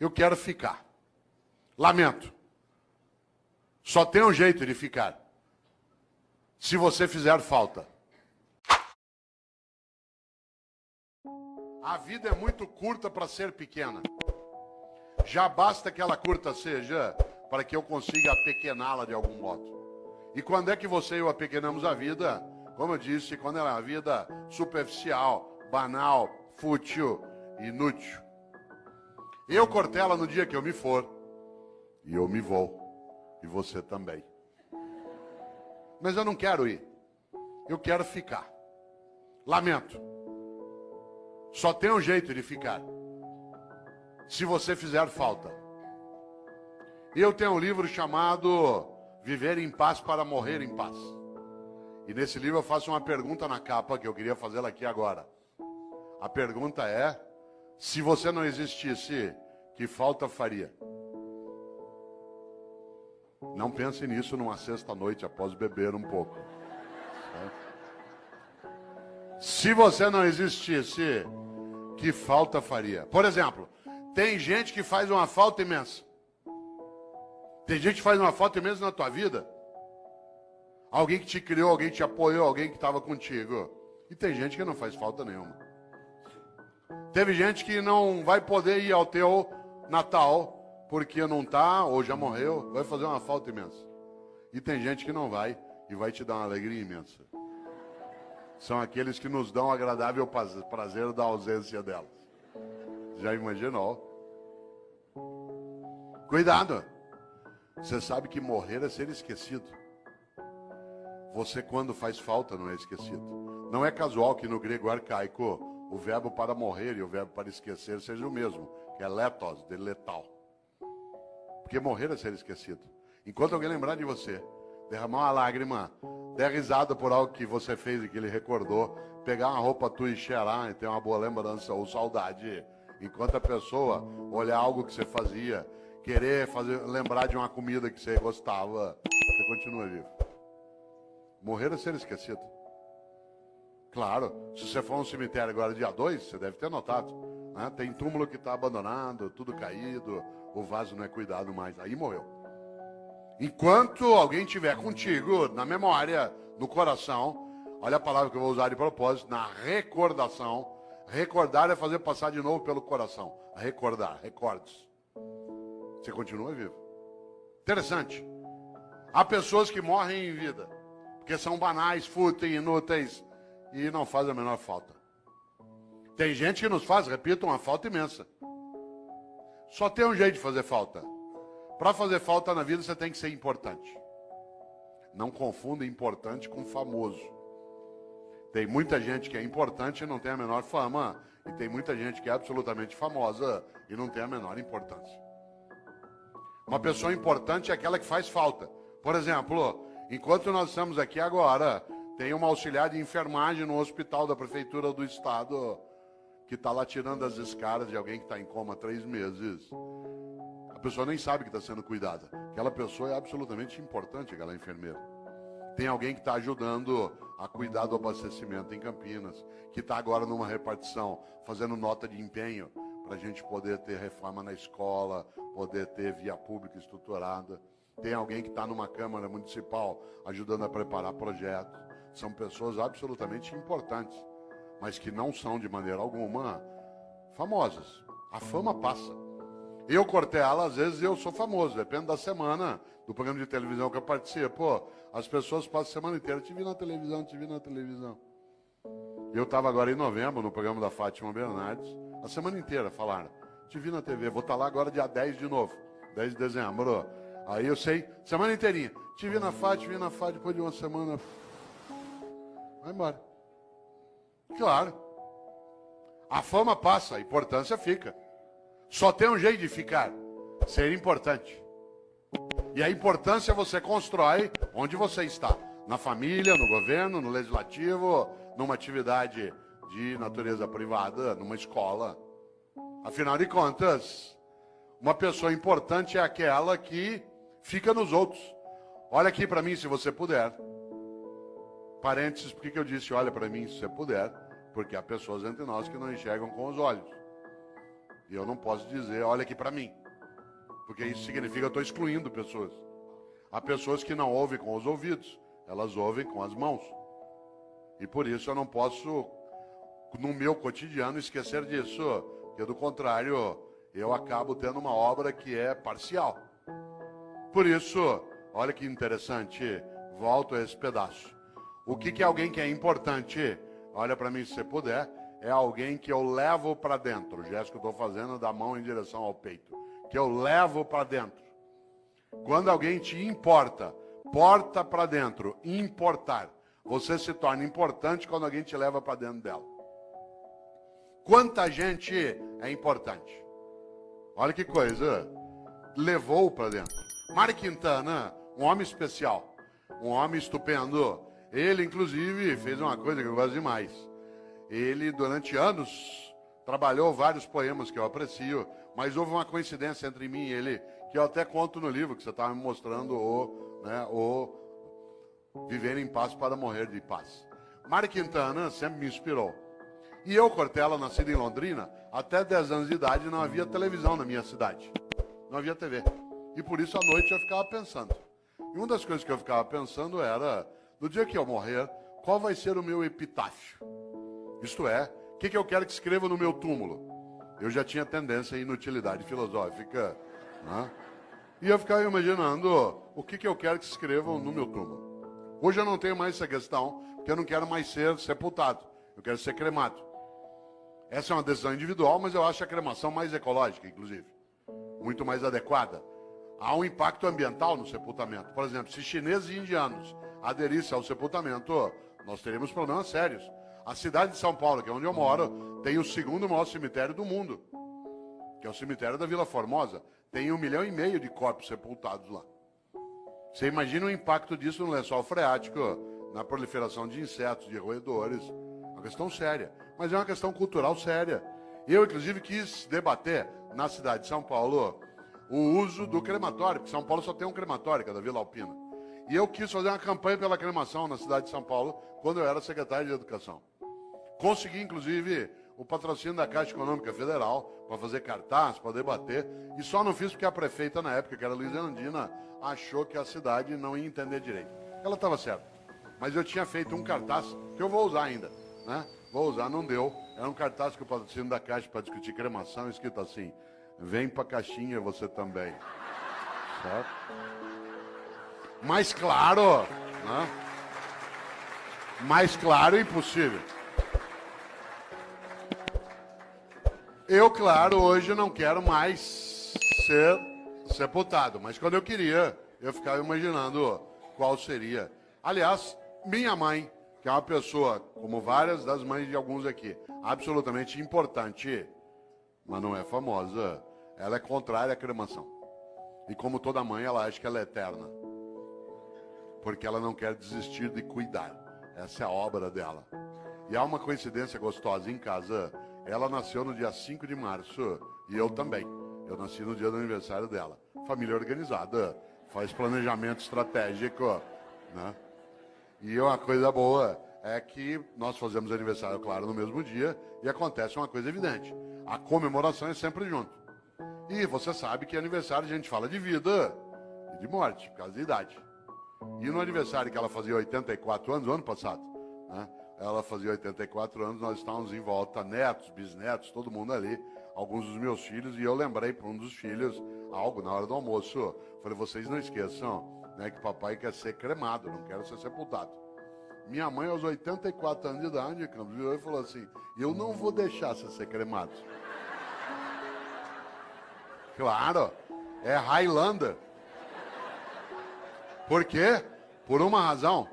Eu quero ficar. Lamento. Só tem um jeito de ficar. Se você fizer falta. A vida é muito curta para ser pequena. Já basta que ela curta seja para que eu consiga apequená-la de algum modo. E quando é que você e eu apequenamos a vida? Como eu disse, quando ela é uma vida superficial, banal, fútil, inútil. Eu, Cortella, no dia que eu me for, e eu me vou, e você também. Mas eu não quero ir. Eu quero ficar. Lamento. Só tem um jeito de ficar. Se você fizer falta. Eu tenho um livro chamado Viver em Paz para Morrer em Paz. E nesse livro eu faço uma pergunta na capa que eu queria fazê-la aqui agora. A pergunta é: se você não existisse, que falta faria? Não pense nisso numa sexta-noite após beber um pouco. Se você não existisse, que falta faria? Por exemplo, tem gente que faz uma falta imensa. Tem gente que faz uma falta imensa na tua vida. Alguém que te criou, alguém que te apoiou, alguém que estava contigo. E tem gente que não faz falta nenhuma. Teve gente que não vai poder ir ao teu Natal porque não está ou já morreu, vai fazer uma falta imensa. E tem gente que não vai e vai te dar uma alegria imensa. São aqueles que nos dão o agradável prazer da ausência delas. Já imaginou? Cuidado! Você sabe que morrer é ser esquecido. Você, quando faz falta, não é esquecido. Não é casual que no grego arcaico o verbo para morrer e o verbo para esquecer seja o mesmo, que é letos, de letal. Porque morrer é ser esquecido. Enquanto alguém lembrar de você, derramar uma lágrima, der risada por algo que você fez e que ele recordou, pegar uma roupa tua e cheirar e ter uma boa lembrança ou saudade, enquanto a pessoa olhar algo que você fazia, querer lembrar de uma comida que você gostava, você continua vivo. Morrer é ser esquecido. Claro, se você for a um cemitério agora dia 2, você deve ter notado, né? Tem túmulo que está abandonado, tudo caído, o vaso não é cuidado mais, aí morreu. Enquanto alguém estiver contigo, na memória, no coração, olha a palavra que eu vou usar de propósito, na recordação. Recordar é fazer passar de novo pelo coração. Recordar, recordes. Você continua vivo. Interessante. Há pessoas que morrem em vida, porque são banais, fúteis, inúteis, e não fazem a menor falta. Tem gente que nos faz, repito, uma falta imensa. Só tem um jeito de fazer falta. Para fazer falta na vida, você tem que ser importante. Não confunda importante com famoso. Tem muita gente que é importante e não tem a menor fama. E tem muita gente que é absolutamente famosa e não tem a menor importância. Uma pessoa importante é aquela que faz falta. Por exemplo, enquanto nós estamos aqui agora, tem uma auxiliar de enfermagem no hospital da prefeitura do estado que está lá tirando as escaras de alguém que está em coma há 3 meses. A pessoa nem sabe que está sendo cuidada. Aquela pessoa é absolutamente importante, aquela enfermeira. Tem alguém que está ajudando a cuidar do abastecimento em Campinas, que está agora numa repartição, fazendo nota de empenho, para a gente poder ter reforma na escola, poder ter via pública estruturada. Tem alguém que está numa Câmara Municipal, ajudando a preparar projetos. São pessoas absolutamente importantes, mas que não são, de maneira alguma, famosas. A fama passa. Eu, Cortella, às vezes eu sou famoso, depende da semana, do programa de televisão que eu participo. As pessoas passam a semana inteira, te vi na televisão, te vi na televisão. Eu estava agora em novembro, no programa da Fátima Bernardes, a semana inteira falaram, te vi na TV, vou estar lá agora dia 10 de novo, 10 de dezembro. Aí eu sei, semana inteirinha, te vi na Fátima, depois de uma semana, vai embora. Claro. A fama passa, a importância fica. Só tem um jeito de ficar, ser importante. E a importância você constrói onde você está. Na família, no governo, no legislativo, numa atividade de natureza privada, numa escola. Afinal de contas, uma pessoa importante é aquela que fica nos outros. Olha aqui para mim se você puder. Parênteses, por que eu disse olha para mim se você puder? Porque há pessoas entre nós que não enxergam com os olhos. E eu não posso dizer, olha aqui para mim. Porque isso significa que eu estou excluindo pessoas. Há pessoas que não ouvem com os ouvidos, elas ouvem com as mãos. E por isso eu não posso, no meu cotidiano, esquecer disso. Porque do contrário, eu acabo tendo uma obra que é parcial. Por isso, olha que interessante, volto a esse pedaço. O que é alguém que é importante? Olha para mim se você puder. É alguém que eu levo para dentro. O gesto que eu estou fazendo da mão em direção ao peito. Que eu levo para dentro. Quando alguém te importa, porta para dentro, importar. Você se torna importante quando alguém te leva para dentro dela. Quanta gente é importante? Olha que coisa. Levou para dentro. Mário Quintana, um homem especial. Um homem estupendo. Ele, inclusive, fez uma coisa que eu gosto demais. Ele, durante anos, trabalhou vários poemas que eu aprecio, mas houve uma coincidência entre mim e ele, que eu até conto no livro, que você estava me mostrando, o Viver em Paz para Morrer de Paz. Mário Quintana sempre me inspirou. E eu, Cortella, nascido em Londrina, até 10 anos de idade não havia televisão na minha cidade. Não havia TV. E por isso, à noite, eu ficava pensando. E uma das coisas que eu ficava pensando era, no dia que eu morrer, qual vai ser o meu epitáfio? Isto é, o que eu quero que escreva no meu túmulo? Eu já tinha tendência à inutilidade filosófica, né? E eu ficava imaginando o que eu quero que escrevam no meu túmulo. Hoje eu não tenho mais essa questão, porque eu não quero mais ser sepultado. Eu quero ser cremado. Essa é uma decisão individual, mas eu acho a cremação mais ecológica, inclusive. Muito mais adequada. Há um impacto ambiental no sepultamento. Por exemplo, se chineses e indianos aderissem ao sepultamento, nós teríamos problemas sérios. A cidade de São Paulo, que é onde eu moro, tem o segundo maior cemitério do mundo, que é o cemitério da Vila Formosa. Tem 1,5 milhão de corpos sepultados lá. Você imagina o impacto disso no lençol freático, na proliferação de insetos, de roedores. Uma questão séria, mas é uma questão cultural séria. Eu, inclusive, quis debater na cidade de São Paulo o uso do crematório, porque São Paulo só tem um crematório, que é da Vila Alpina. E eu quis fazer uma campanha pela cremação na cidade de São Paulo, quando eu era secretário de Educação. Consegui, inclusive, o patrocínio da Caixa Econômica Federal para fazer cartaz, para debater. E só não fiz porque a prefeita, na época, que era Luiz Erundina, achou que a cidade não ia entender direito. Ela estava certa. Mas eu tinha feito um cartaz, que eu vou usar ainda, né? Vou usar, não deu. Era um cartaz com o patrocínio da Caixa para discutir cremação, escrito assim: vem para a caixinha você também. Certo? Mais claro, né? Mais claro, impossível. Eu, claro, hoje não quero mais ser sepultado, mas quando eu queria, eu ficava imaginando qual seria. Aliás, minha mãe, que é uma pessoa, como várias das mães de alguns aqui, absolutamente importante, mas não é famosa, ela é contrária à cremação. E como toda mãe, ela acha que ela é eterna. Porque ela não quer desistir de cuidar. Essa é a obra dela. E há uma coincidência gostosa em casa. Ela nasceu no dia 5 de março e eu também. Eu nasci no dia do aniversário dela. Família organizada, faz planejamento estratégico, né? E uma coisa boa é que nós fazemos aniversário, claro, no mesmo dia e acontece uma coisa evidente. A comemoração é sempre junto. E você sabe que aniversário a gente fala de vida e de morte, por causa da idade. E no aniversário que ela fazia 84 anos, o ano passado, né? Ela fazia 84 anos, nós estávamos em volta, netos, bisnetos, todo mundo ali, alguns dos meus filhos, e eu lembrei para um dos filhos algo na hora do almoço. Falei, vocês não esqueçam, né, que papai quer ser cremado, não quer ser sepultado. Minha mãe, aos 84 anos de idade, virou e falou assim, eu não vou deixar você ser cremado. Claro, é Highlander. Por quê? Por uma razão,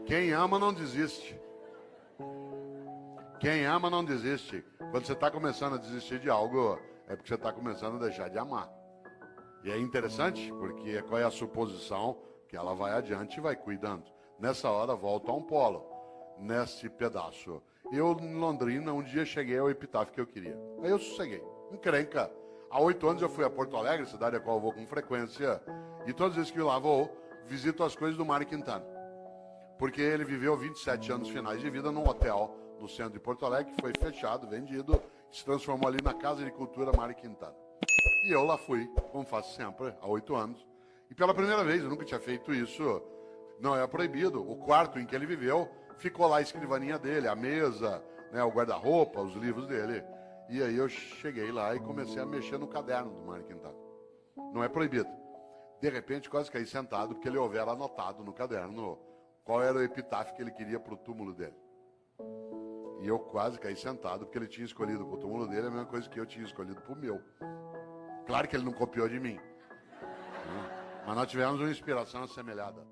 quem ama não desiste. Quem ama não desiste. Quando você está começando a desistir de algo, é porque você está começando a deixar de amar. E é interessante, porque qual é a suposição? Que ela vai adiante e vai cuidando. Nessa hora, volta a um polo, nesse pedaço. Eu, em Londrina, um dia cheguei ao epitáfio que eu queria. Aí eu sosseguei, encrenca. Há 8 anos eu fui a Porto Alegre, cidade a qual eu vou com frequência, e todas as vezes que eu lá vou, visito as coisas do Mário Quintana. Porque ele viveu 27 anos finais de vida num hotel no centro de Porto Alegre, que foi fechado, vendido, se transformou ali na Casa de Cultura Mário Quintana. E eu lá fui, como faço sempre, há 8 anos. E pela primeira vez, eu nunca tinha feito isso, não é proibido. O quarto em que ele viveu, ficou lá a escrivaninha dele, a mesa, né, o guarda-roupa, os livros dele. E aí eu cheguei lá e comecei a mexer no caderno do Mário Quintana. Não é proibido. De repente, quase caí sentado, porque ele houvera anotado no caderno qual era o epitáfio que ele queria para o túmulo dele. E eu quase caí sentado, porque ele tinha escolhido para o túmulo dele a mesma coisa que eu tinha escolhido para o meu. Claro que ele não copiou de mim. Mas nós tivemos uma inspiração assemelhada.